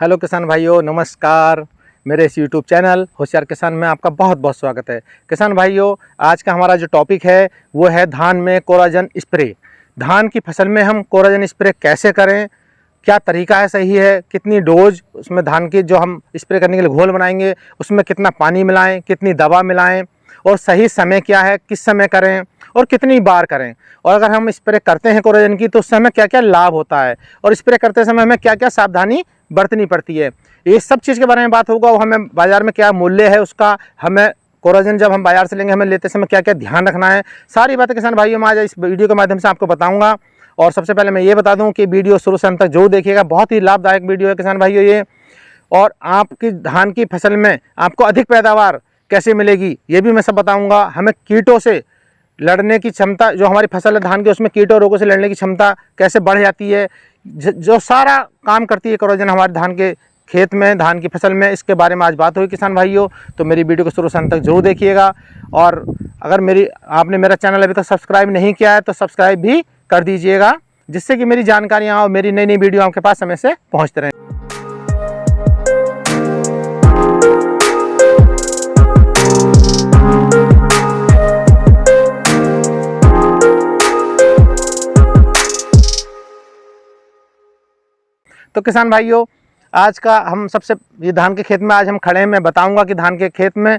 Hello किसान भाइयों, नमस्कार। मेरे इस यूट्यूब चैनल होशियार किसान में आपका बहुत बहुत स्वागत है। किसान भाइयों, आज का हमारा जो टॉपिक है वो है धान में कोराजन स्प्रे। धान की फसल में हम कोराजन स्प्रे कैसे करें, क्या तरीका है सही है, कितनी डोज उसमें धान की जो हम स्प्रे करने के लिए घोल बनाएंगे उसमें कितना पानी मिलाएं, कितनी दवा मिलाएं और सही समय क्या है, किस समय करें और कितनी बार करें, और अगर हम स्प्रे करते हैं कोराजन की तो उससे हमें क्या क्या लाभ होता है और स्प्रे करते समय हमें क्या क्या सावधानी बरतनी पड़ती है। ये सब चीज़ के बारे में बात होगा। और हमें बाज़ार में क्या मूल्य है उसका, हमें कोराजन जब हम बाज़ार से लेंगे हमें लेते समय क्या क्या ध्यान रखना है, सारी बातें किसान भाइयों मैं आज इस वीडियो के माध्यम से आपको बताऊंगा। और सबसे पहले मैं ये बता दूं कि वीडियो शुरू से अंत तक जरूर देखिएगा, बहुत ही लाभदायक वीडियो है किसान भाइयों ये। और आपकी धान की फसल में आपको अधिक पैदावार कैसे मिलेगी ये भी मैं सब बताऊंगा। हमें कीटों से लड़ने की क्षमता, जो हमारी फसल है धान की, उसमें कीटों रोगों से लड़ने की क्षमता कैसे बढ़ जाती है, जो सारा काम करती है कोराजन हमारे धान के खेत में, धान की फसल में, इसके बारे में आज बात होगी किसान भाइयों। तो मेरी वीडियो को शुरू से अंत तक जरूर देखिएगा। और अगर आपने मेरा चैनल अभी तक सब्सक्राइब नहीं किया है तो सब्सक्राइब भी कर दीजिएगा, जिससे कि मेरी जानकारियाँ और मेरी नई नई वीडियो आपके पास समय से पहुँचते रहें। तो किसान भाइयों, आज का हम सबसे ये धान के खेत में आज हम खड़े हैं, मैं बताऊंगा कि धान के खेत में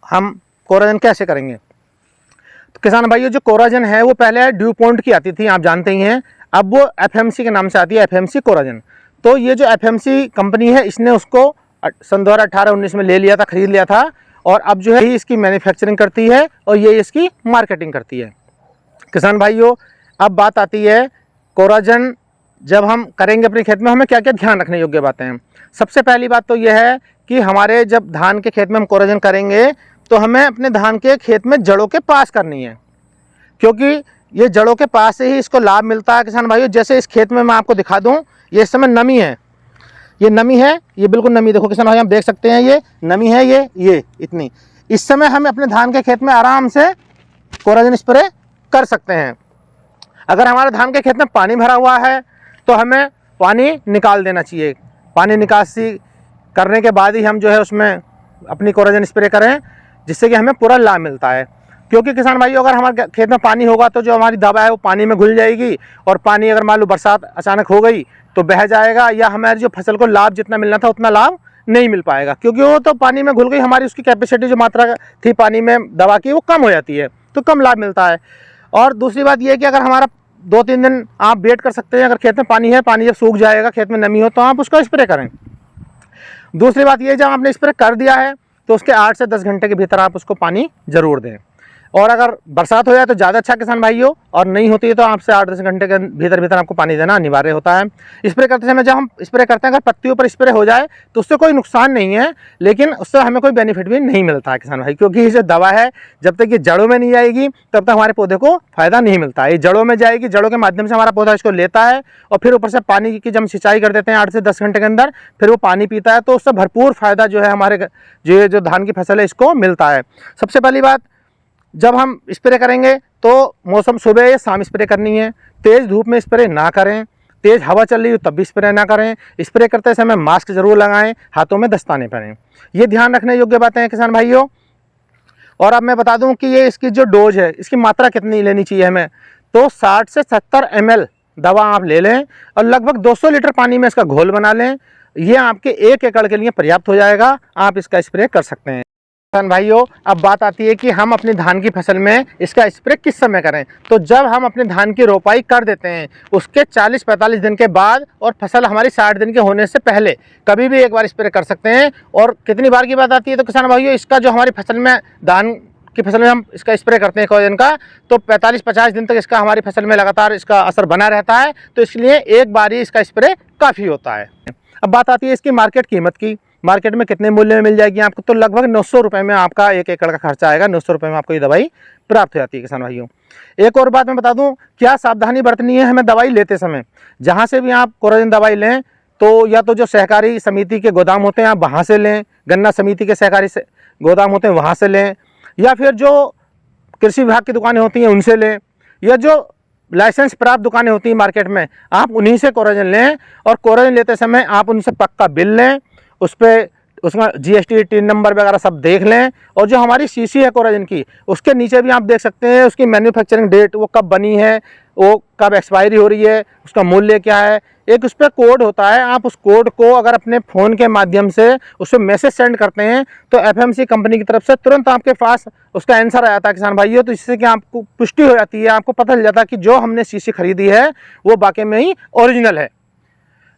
हम कोराजन कैसे करेंगे। तो किसान भाइयों, जो कोराजन है वो पहले ड्यू पॉइंट की आती थी, आप जानते ही हैं। अब वो एफएमसी के नाम से आती है, एफएमसी कोराजन। तो ये जो एफएमसी कंपनी है इसने उसको सन 2018-19 में ले लिया था, खरीद लिया था। और अब जो है इसकी मैन्युफैक्चरिंग करती है और ये इसकी मार्केटिंग करती है। किसान भाइयों, अब बात आती है कोराजन जब हम करेंगे अपने खेत में हमें क्या क्या ध्यान रखने योग्य बातें हैं। सबसे पहली बात तो यह है कि हमारे जब धान के खेत में हम कोराजन करेंगे तो हमें अपने धान के खेत में जड़ों के पास करनी है, क्योंकि ये जड़ों के पास से ही इसको लाभ मिलता है। किसान भाइयों, जैसे इस खेत में मैं आपको दिखा दूं, ये इस समय नमी है, ये नमी है, ये बिल्कुल नमी, देखो किसान भाई आप देख सकते हैं ये नमी है, ये इतनी। इस समय हम अपने धान के खेत में आराम से कोराजन स्प्रे कर सकते हैं। अगर हमारे धान के खेत में पानी भरा हुआ है तो हमें पानी निकाल देना चाहिए। पानी निकासी करने के बाद ही हम जो है उसमें अपनी कोराजन स्प्रे करें, जिससे कि हमें पूरा लाभ मिलता है। क्योंकि किसान भाइयों, अगर हमारे खेत में पानी होगा तो जो हमारी दवा है वो पानी में घुल जाएगी, और पानी अगर मान लो बरसात अचानक हो गई तो बह जाएगा, या हमारी जो फसल को लाभ जितना मिलना था उतना लाभ नहीं मिल पाएगा, क्योंकि वो तो पानी में घुल गई, हमारी उसकी कैपेसिटी जो मात्रा थी पानी में दवा की वो कम हो जाती है, तो कम लाभ मिलता है। और दूसरी बात यह है कि अगर हमारा 2-3 दिन आप वेट कर सकते हैं, अगर खेत में पानी है, पानी जब सूख जाएगा, खेत में नमी हो, तो आप उसका स्प्रे करें। दूसरी बात ये, जब आपने स्प्रे कर दिया है तो उसके 8 से 10 घंटे के भीतर आप उसको पानी जरूर दें। और अगर बरसात हो जाए तो ज़्यादा अच्छा किसान भाइयों, और नहीं होती है तो आपसे 8-10 घंटे के भीतर आपको पानी देना अनिवार्य होता है। स्प्रे करते समय जब हम स्प्रे करते हैं, अगर पत्तियों पर स्प्रे हो जाए तो उससे कोई नुकसान नहीं है, लेकिन उससे हमें कोई बेनिफिट भी नहीं मिलता है किसान भाई, क्योंकि ये जो दवा है जब तक ये जड़ों में नहीं जाएगी तब तक हमारे पौधे को फायदा नहीं मिलता है। ये जड़ों में जाएगी, जड़ों के माध्यम से हमारा पौधा इसको लेता है, और फिर ऊपर से पानी की जब हम सिंचाई कर देते हैं 8 से 10 घंटे के अंदर, फिर वो पानी पीता है, तो उससे भरपूर फायदा जो है हमारे जो धान की फसल है इसको मिलता है। सबसे पहली बात, जब हम स्प्रे करेंगे तो मौसम सुबह या शाम स्प्रे करनी है, तेज़ धूप में स्प्रे ना करें, तेज़ हवा चल रही हो तब भी स्प्रे ना करें। स्प्रे करते समय मास्क जरूर लगाएं, हाथों में दस्ताने पहनें। ये ध्यान रखने योग्य बातें हैं किसान भाइयों। और अब मैं बता दूं कि ये इसकी जो डोज है, इसकी मात्रा कितनी लेनी चाहिए हमें, तो 60 से 70 ml दवा आप ले लें और लगभग 200 लीटर पानी में इसका घोल बना लें। ये आपके 1 एकड़ के लिए पर्याप्त हो जाएगा, आप इसका स्प्रे कर सकते हैं। किसान भाइयों, अब बात आती है कि हम अपनी धान की फसल में इसका स्प्रे किस समय करें। तो जब हम अपने धान की रोपाई कर देते हैं उसके 40-45 दिन के बाद, और फसल हमारी 60 दिन के होने से पहले कभी भी एक बार स्प्रे कर सकते हैं। और कितनी बार की बात आती है, तो किसान भाइयों इसका जो हमारी फसल में, धान की फसल में हम इसका स्प्रे करते हैं कोराजन का, तो 45-50 दिन तक इसका हमारी फसल में लगातार इसका असर बना रहता है, तो इसलिए एक बार ही इसका स्प्रे काफ़ी होता है। अब बात आती है इसकी मार्केट कीमत की। मार्केट में कितने मूल्य में मिल जाएगी आपको, तो लगभग 900 रुपये में आपका 1 एकड़ का खर्चा आएगा। 900 रुपये में आपको ये दवाई प्राप्त हो जाती है किसान भाइयों। एक और बात मैं बता दूं, क्या सावधानी बरतनी है हमें दवाई लेते समय। जहां से भी आप कोराजन दवाई लें तो या तो जो सहकारी समिति के गोदाम होते हैं आप वहाँ से लें, गन्ना समिति के सहकारी गोदाम होते हैं वहाँ से लें, या फिर जो कृषि विभाग की दुकानें होती हैं उनसे लें, या जो लाइसेंस प्राप्त दुकानें होती हैं मार्केट में, आप उन्हीं से कोराजन लें। और कोराजन लेते समय आप उनसे पक्का बिल लें, उस पर उसका GST टिन नंबर वगैरह सब देख लें। और जो हमारी शीशी है कोराजन की, उसके नीचे भी आप देख सकते हैं उसकी मैन्युफैक्चरिंग डेट, वो कब बनी है, वो कब एक्सपायरी हो रही है, उसका मूल्य क्या है। एक उस पर कोड होता है, आप उस कोड को अगर अपने फ़ोन के माध्यम से उस पर मैसेज सेंड करते हैं तो FMC कंपनी की तरफ से तुरंत आपके पास उसका आंसर आ जाता है किसान भाइयों। तो इससे कि आपको पुष्टि हो जाती है, आपको पता चल जाता है कि जो हमने शीशी खरीदी है वो वाकई में ही ओरिजिनल है।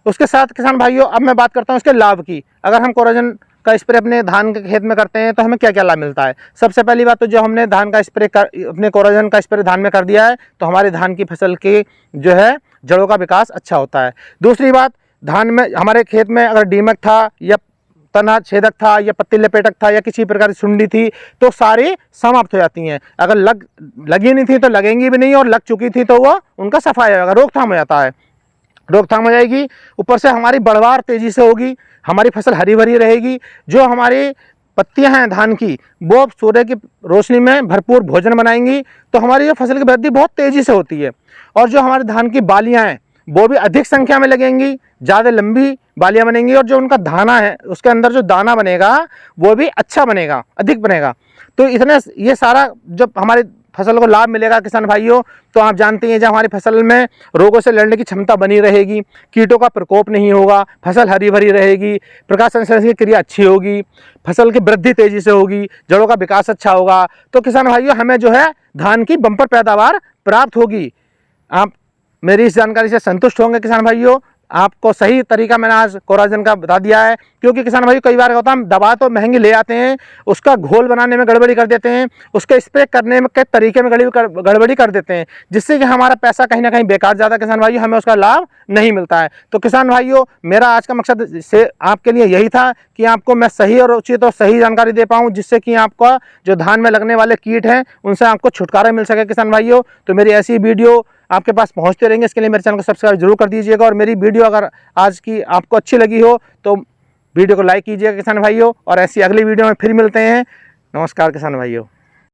उसके साथ किसान भाइयों अब मैं बात करता हूँ इसके लाभ की। अगर हम कोराजन का स्प्रे अपने धान के खेत में करते हैं तो हमें क्या क्या लाभ मिलता है। सबसे पहली बात तो जो हमने धान का स्प्रे अपने कोराजन का स्प्रे धान में कर दिया है तो हमारी धान की फसल की जो है जड़ों का विकास अच्छा होता है। दूसरी बात, धान में हमारे खेत में अगर दीमक था या तना छेदक था या पत्ती लपेटक था या किसी प्रकार की सुंडी थी तो सारी समाप्त हो जाती हैं। अगर लगी नहीं थी तो लगेंगी भी नहीं, और लग चुकी थी तो वह उनका सफाई होगा, रोकथाम हो जाता है, रोकथाम हो जाएगी। ऊपर से हमारी बढ़वार तेज़ी से होगी, हमारी फसल हरी भरी रहेगी। जो हमारी पत्तियां हैं धान की वो सूर्य की रोशनी में भरपूर भोजन बनाएंगी तो हमारी जो फसल की वृद्धि बहुत तेज़ी से होती है। और जो हमारे धान की बालियां हैं वो भी अधिक संख्या में लगेंगी, ज़्यादा लंबी बालियां बनेंगी, और जो उनका दाना है उसके अंदर जो दाना बनेगा वो भी अच्छा बनेगा, अधिक बनेगा। तो इतने ये सारा जब हमारे फसल को लाभ मिलेगा किसान भाइयों, तो आप जानते हैं जब हमारी फसल में रोगों से लड़ने की क्षमता बनी रहेगी, कीटों का प्रकोप नहीं होगा, फसल हरी भरी रहेगी, प्रकाश संश्लेषण की क्रिया अच्छी होगी, फसल की वृद्धि तेजी से होगी, जड़ों का विकास अच्छा होगा, तो किसान भाइयों हमें जो है धान की बम्पर पैदावार प्राप्त होगी। आप मेरी इस जानकारी से संतुष्ट होंगे किसान भाइयों। आपको सही तरीका मैंने आज कोराजन का बता दिया है, क्योंकि किसान भाई कई बार होता है हम दवा तो महंगी ले आते हैं, उसका घोल बनाने में गड़बड़ी कर देते हैं, उसके स्प्रे करने में के तरीके में गड़बड़ी कर देते हैं, जिससे कि हमारा पैसा कहीं ना कहीं बेकार जाता है किसान भाइयों, हमें उसका लाभ नहीं मिलता है। तो किसान भाइयों मेरा आज का मकसद से आपके लिए यही था कि आपको मैं सही और उचित और सही जानकारी दे पाऊँ, जिससे कि आपका जो धान में लगने वाले कीट हैं उनसे आपको छुटकारा मिल सके किसान भाइयों। तो मेरी ऐसी वीडियो आपके पास पहुंचते रहेंगे, इसके लिए मेरे चैनल को सब्सक्राइब जरूर कर दीजिएगा। और मेरी वीडियो अगर आज की आपको अच्छी लगी हो तो वीडियो को लाइक कीजिएगा किसान भाइयों, और ऐसी अगली वीडियो में फिर मिलते हैं। नमस्कार किसान भाइयों।